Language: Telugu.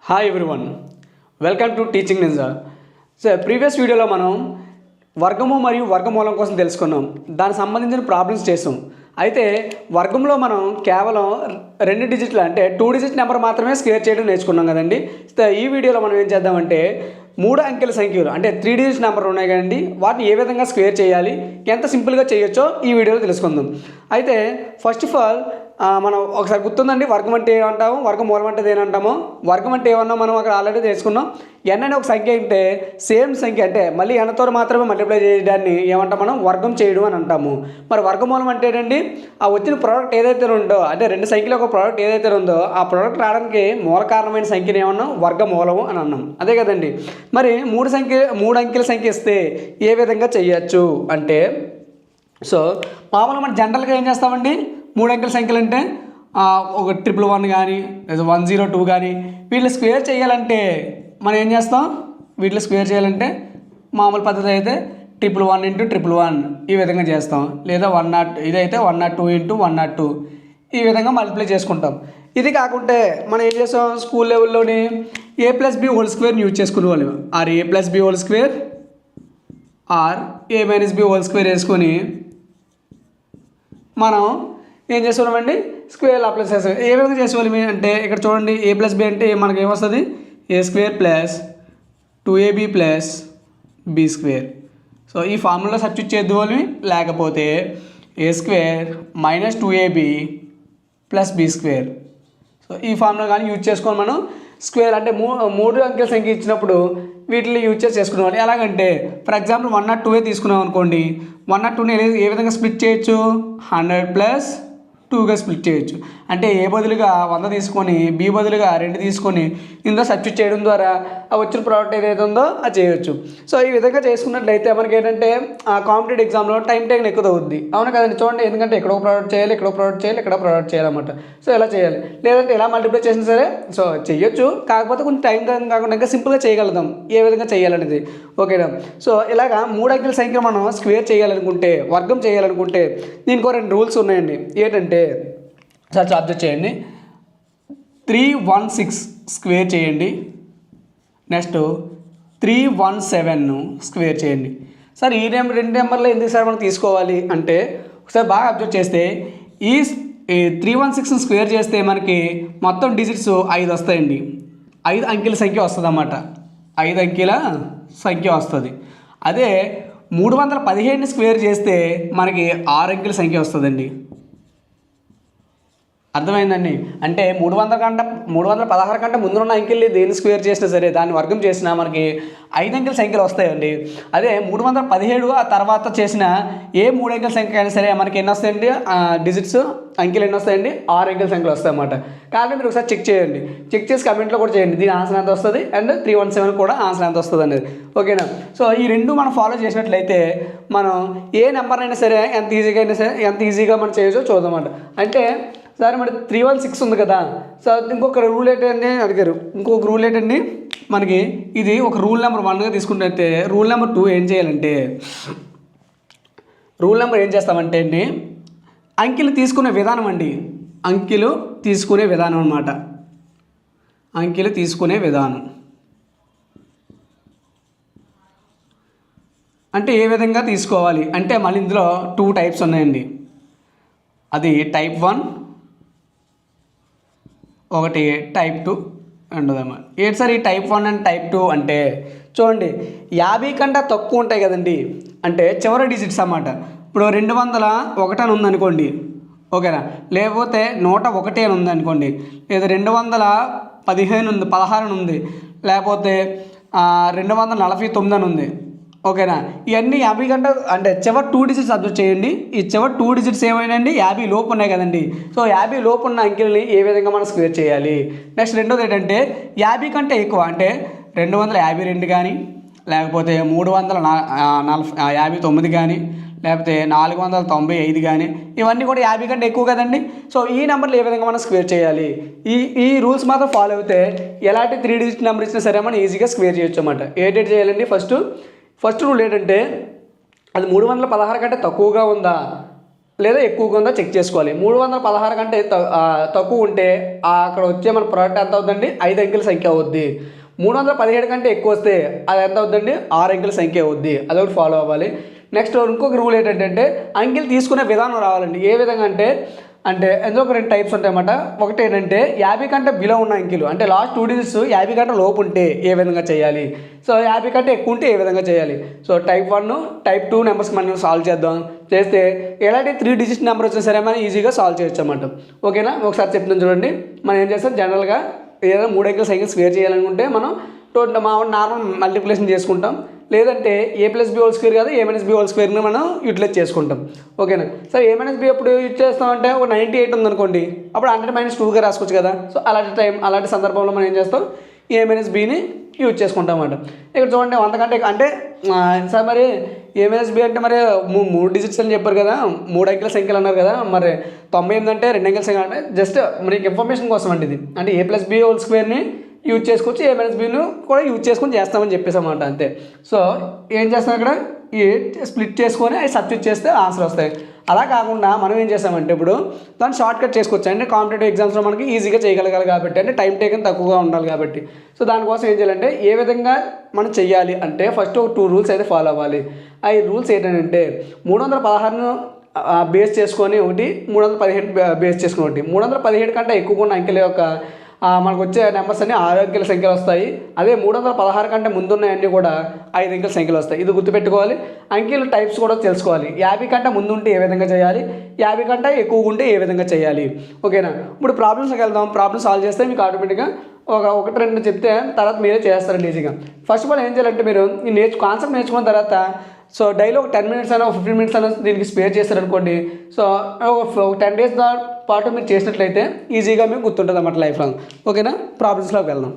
Hi everyone, welcome to teaching ninja. Previous వీడియోలో మనం వర్గము మరియు వర్గమూలం కోసం తెలుసుకున్నాం. దానికి సంబంధించిన ప్రాబ్లమ్స్ చేసాం. అయితే వర్గంలో మనం కేవలం 2 డిజిట్లు అంటే 2 డిజిట్ నెంబర్ మాత్రమే స్క్వేర్ చేయడం నేర్చుకున్నాం కదండి. ఈ వీడియోలో మనం ఏం చేద్దామంటే 3 అంకెల సంఖ్యలు అంటే 3 డిజిట్ నెంబర్ ఉన్నాయి కదండి, వాటిని ఏ విధంగా స్క్వేర్ చేయాలి, ఎంత సింపుల్గా చేయొచ్చో ఈ వీడియోలో తెలుసుకుందాం. అయితే ఫస్ట్ ఆఫ్ ఆల్ మనం ఒకసారి గుర్తుందండి, వర్గం అంటే ఏమంటాము, వర్గమూలం అంటే ఏమంటాము. వర్గం అంటే ఏమన్నా మనం అక్కడ ఆల్రెడీ తెలుసుకున్నాం. ఎన్ అనే ఒక సంఖ్య అంటే సేమ్ సంఖ్య అంటే మళ్ళీ ఎన్నతో మాత్రమే మల్టిప్లై చేయడాన్ని ఏమంటాం, మనం వర్గం చేయడం అని అంటాము. మరి వర్గమూలం అంటే ఏంటండి, ఆ వచ్చిన ప్రోడక్ట్ ఏదైతే ఉందో అంటే 2 సంఖ్యలో ఒక ప్రోడక్ట్ ఏదైతే ఉందో ఆ ప్రోడక్ట్ రావడానికి మూల కారణమైన సంఖ్యను ఏమన్నాం, వర్గమూలము అని అన్నాం. అదే కదండి. మరి 3 అంకెల సంఖ్య ఇస్తే ఏ విధంగా చెయ్యొచ్చు అంటే, సో మామూలుగా మనం జనరల్గా ఏం చేస్తామండి, 3 అంకెల సంఖ్యలు అంటే ఒక 111 కానీ 102 కానీ వీటిని స్క్వేర్ చేయాలంటే మనం ఏం చేస్తాం, వీటిలో స్క్వేర్ చేయాలంటే మామూలు పద్ధతి అయితే 111 × 111 ఈ విధంగా చేస్తాం. లేదా 102 ఇదైతే 102 × 102 ఈ విధంగా మల్టిప్లై చేసుకుంటాం. ఇది కాకుంటే మనం ఏం చేస్తాం, స్కూల్ లెవెల్లోని a+b² యూజ్ చేసుకునే వాళ్ళు. ఆర్ a+b² ఆర్ a-b² వేసుకొని మనం ఏం చేస్తున్నామండి, స్క్వేర్ అప్లై చేస్తాం. ఏ విధంగా చేసేవాళ్ళం అంటే ఇక్కడ చూడండి, a+b అంటే మనకి ఏమొస్తుంది, a² + 2ab + b². సో ఈ ఫార్ములా సబ్స్టిట్యూట్ చేద్దామని, లేకపోతే a² - 2ab + b². సో ఈ ఫార్ములా కానీ యూజ్ చేసుకొని మనం స్క్వేర్ అంటే 3 అంకెల సంఖ్య ఇచ్చినప్పుడు వీటిని యూజ్ చేసి చేసుకునేవాళ్ళు. ఎలాగంటే ఫర్ ఎగ్జాంపుల్ 102 తీసుకున్నాం అనుకోండి, 102ని ఏ విధంగా స్ప్లిట్ చేయొచ్చు, 100 + 2గా స్ప్లిట్ చేయొచ్చు. అంటే ఏ బదులుగా 100 తీసుకొని బి బదులుగా 2 తీసుకొని ఇందులో సబ్స్టిట్యూట్ చేయడం ద్వారా ఆ వచ్చిన ప్రోడక్ట్ ఏదైతే ఉందో అది చేయొచ్చు. సో ఈ విధంగా చేసుకున్నట్లయితే మనకి ఏంటంటే ఆ కాంపిటేటివ్ ఎగ్జామ్లో టైం టేకన్ ఎక్కువ అవుద్ది. అవును కదండి. చూడండి, ఎందుకంటే ఎక్కడో ప్రోడక్ట్ చేయాలి, ఎక్కడో ప్రోడక్ట్ చేయాలి, ఎక్కడో ప్రోడక్ట్ చేయాలన్నమాట. సో ఇలా చేయాలి. లేదంటే ఎలా మల్టిప్లై చేసినా సరే సో చెయ్యొచ్చు, కాకపోతే కొంచెం టైం కాకుండా ఇంకా సింపుల్గా చేయగలుగుతాం ఏ విధంగా చేయాలనేది. ఓకేనా. సో ఇలాగా 3 అంకెల సంఖ్య మనం స్క్వేర్ చేయాలనుకుంటే, వర్గం చేయాలనుకుంటే దీనికి 2 రూల్స్ ఉన్నాయండి. ఏంటంటే సార్ అబ్జర్వ్ చేయండి, 316 స్క్వేర్ చేయండి, నెక్స్ట్ 317 స్క్వేర్ చేయండి. సార్ ఈ 2 నెంబర్లో ఎందుకు సార్ మనం తీసుకోవాలి అంటే, ఒకసారి బాగా అబ్జర్వ్ చేస్తే ఈ 316 స్క్వేర్ చేస్తే మనకి మొత్తం డిజిట్స్ 5 వస్తాయండి. 5 అంకెల సంఖ్య వస్తుంది అన్నమాట. 5 అంకెల సంఖ్య వస్తుంది. అదే 317 స్క్వేర్ చేస్తే మనకి 6 అంకెల సంఖ్య వస్తుందండి. అర్థమైందండి. అంటే 316 కంటే ముందున్న అంకెల్ని దేన్ని స్క్వేర్ చేసినా సరే, దాన్ని వర్గం చేసినా మనకి 5 అంకెల సంఖ్యలు వస్తాయండి. అదే 317 ఆ తర్వాత చేసిన ఏ 3 అంకెల సంఖ్య అయినా సరే మనకి ఎన్ని వస్తాయండి, డిజిట్స్ అంకెలు ఎన్ని వస్తాయండి, 6 అంకెల సంఖ్యలు వస్తాయి అన్నమాట. కాబట్టి మీరు ఒకసారి చెక్ చేయండి, చెక్ చేసి కమెంట్లో కూడా చేయండి దీని ఆన్సర్ ఎంత వస్తుంది అండ్ 317 కూడా ఆన్సర్ ఎంత వస్తుంది అనేది. ఓకేనా. సో ఈ 2 మనం ఫాలో చేసినట్లయితే మనం ఏ నెంబర్ అయినా సరే ఎంత ఈజీగా మనం చేయొచ్చో చూద్దామంట. అంటే సరే మరి 316 ఉంది కదా, సో ఇంకొక రూల్ ఏంటండి అడిగారు. ఇంకొక రూల్ ఏంటండి, మనకి ఇది ఒక రూల్ నెంబర్ 1గా తీసుకుంటే రూల్ నెంబర్ 2 ఏం చేయాలంటే, రూల్ నెంబర్ ఏం చేస్తామంటే అండి, అంకెలు తీసుకునే విధానం అండి, అంకెలు తీసుకునే విధానం అన్నమాట. అంకెలు తీసుకునే విధానం అంటే ఏ విధంగా తీసుకోవాలి అంటే మళ్ళీ ఇందులో 2 టైప్స్ ఉన్నాయండి. అది టైప్ 1 ఒకటి, టైప్ 2 ఉండదమ్మా. ఏంటి సార్ ఈ టైప్ 1 అండ్ టైప్ 2 అంటే, చూడండి 50 కంటే తక్కువ ఉంటాయి కదండి, అంటే చివరి డిజిట్స్ అన్నమాట. ఇప్పుడు 201 అని ఉందనుకోండి, ఓకేనా, లేకపోతే 101 అని ఉందనుకోండి, లేదా 215 అని ఉంది, లేకపోతే 249 అని ఉంది. ఓకేనా. ఇవన్నీ 50 కంటే అంటే చివరి 2 డిజిట్స్ అబ్జర్వ్ చేయండి. ఈ చివరి 2 డిజిట్స్ ఏమైనాయండి, 50 లోపు ఉన్నాయి కదండి. సో 50 లోపు ఉన్న అంకెల్ని ఏ విధంగా మనం స్క్వేర్ చేయాలి. నెక్స్ట్ రెండోది ఏంటంటే 50 కంటే ఎక్కువ అంటే 252 కానీ, లేకపోతే 359 కానీ, లేకపోతే 495 కానీ, ఇవన్నీ కూడా 50 కంటే ఎక్కువ కదండి. సో ఈ నెంబర్లు ఏ విధంగా మనం స్క్వేర్ చేయాలి, ఈ రూల్స్ మాత్రం ఫాలో అయితే ఎలాంటి 3 డిజిట్ నెంబర్ ఇచ్చినా సరే మనం ఈజీగా స్క్వేర్ చేయొచ్చు అన్నమాట. ఏంటంటే చేయాలండి, ఫస్ట్ రూల్ ఏంటంటే అది 316 కంటే తక్కువగా ఉందా లేదా ఎక్కువగా ఉందో చెక్ చేసుకోవాలి. 316 కంటే తక్కువ ఉంటే అక్కడ వచ్చే మన ప్రోడక్ట్ ఎంత అవుతుందండి, 5 అంకెల సంఖ్య అవుద్ది. 317 కంటే ఎక్కువ వస్తే అది ఎంత అవుతుందండి, 6 అంకెల సంఖ్య అవుద్ది. అదొకటి ఫాలో అవ్వాలి. నెక్స్ట్ ఇంకొక రూల్ ఏంటంటే అంకెలు తీసుకునే విధానం రావాలండి. ఏ విధంగా అంటే అందులో ఒక 2 టైప్స్ ఉంటాయన్నమాట. ఒకటి ఏంటంటే 50 కంటే బిలో ఉన్న అంకెలు, అంటే లాస్ట్ 2 డిజిట్స్ 50 కంటే లోపు ఉంటే ఏ విధంగా చేయాలి, సో 50 కంటే ఎక్కువ ఉంటే ఏ విధంగా చేయాలి. సో టైప్ 1 టైప్ 2 నెంబర్స్ మనం సాల్వ్ చేద్దాం. చేస్తే ఎలాంటి 3 డిజిట్ నెంబర్ వచ్చినా సరే మనం ఈజీగా సాల్వ్ చేయొచ్చు అన్నమాట. ఓకేనా, ఒకసారి చెప్తున్నాను చూడండి. మనం ఏం చేస్తాం, జనరల్గా ఏదైనా 3 అంకెల సంఖ్య స్క్వేర్ చేయాలనుకుంటే మనం నార్మల్ మల్టిప్లికేషన్ చేసుకుంటాం. లేదంటే a+b² కాదు a-b² మనం యూటిలైజ్ చేసుకుంటాం. ఓకేనా, సరే a-b ఎప్పుడు యూజ్ చేస్తామంటే ఒక 98 ఉందనుకోండి, అప్పుడు 100 - 2గా రాసుకోవచ్చు కదా. సో అలాంటి సందర్భంలో మనం ఏం చేస్తాం, a-bని యూజ్ చేసుకుంటాం అన్నమాట. ఇక్కడ చూడండి 100 కంటే అంటే సార్ మరి a-b అంటే మరి 3 డిజిట్స్ అని చెప్పారు కదా, 3 అంకెల సంఖ్యలు అన్నారు కదా, మరి 98 అంటే 2 అంకెల సంఖ్య అంటే జస్ట్ మనకి ఇన్ఫర్మేషన్ కోసం అండి ఇది. అంటే a+b² యూజ్ చేసుకోవచ్చు, a-bను కూడా యూజ్ చేసుకొని చేస్తామని చెప్పేసి అన్నమాట, అంతే. సో ఏం చేస్తాం, ఇక్కడ ఈ స్ప్లిట్ చేసుకొని అవి సబ్స్టిట్యూట్ చేస్తే ఆన్సర్ వస్తాయి. అలా కాకుండా మనం ఏం చేస్తామంటే ఇప్పుడు దాన్ని షార్ట్ కట్ చేసుకోవచ్చు. అంటే కాంపిటేటివ్ ఎగ్జామ్స్లో మనకి ఈజీగా చేయగలగాలి కాబట్టి, అంటే టైం టేకన్ తక్కువగా ఉండాలి కాబట్టి. సో దానికోసం ఏం చేయాలంటే ఏ విధంగా మనం చెయ్యాలి అంటే ఫస్ట్ ఒక 2 రూల్స్ అయితే ఫాలో అవ్వాలి. ఆ రూల్స్ ఏంటంటే 316ను బేస్ చేసుకొని ఒకటి, 317 బేస్ చేసుకొని ఒకటి. 317 కంటే ఎక్కువగా ఉన్న అంకెల యొక్క మనకు వచ్చే నెంబర్స్ అన్ని 6 అంకెల సంఖ్యలు వస్తాయి. అదే 316 కంటే ముందున్నాయన్నీ కూడా 5 అంకెల సంఖ్యలు వస్తాయి. ఇది గుర్తుపెట్టుకోవాలి. అంకెల టైప్స్ కూడా తెలుసుకోవాలి. 50 కంటే ముందు ఉంటే ఏ విధంగా చేయాలి, 50 కంటే ఎక్కువ ఉంటే ఏ విధంగా చేయాలి. ఓకేనా, ఇప్పుడు ప్రాబ్లమ్స్కి వెళ్దాం. ప్రాబ్లమ్స్ సాల్వ్ చేస్తే మీకు ఆటోమేటిక్గా ఒకటి 2 చెప్తే తర్వాత మీరే చేస్తారండి ఈజీగా. ఫస్ట్ ఆఫ్ ఆల్ ఏం చేయాలంటే మీరు ఈ కాన్సెప్ట్ నేర్చుకున్న తర్వాత సో డైలీ ఒక 10 మినిట్స్ అయినా 15 మినిట్స్ అయినా దీనికి స్పేర్ చేస్తారనుకోండి. సో ఒక 10 డేస్ పాటు మీరు చేసినట్లయితే ఈజీగా మీకు గుర్తుంటుంది అన్నమాట లైఫ్ లాంగ్. ఓకేనా, ప్రాబ్లమ్స్లోకి వెళ్దాం.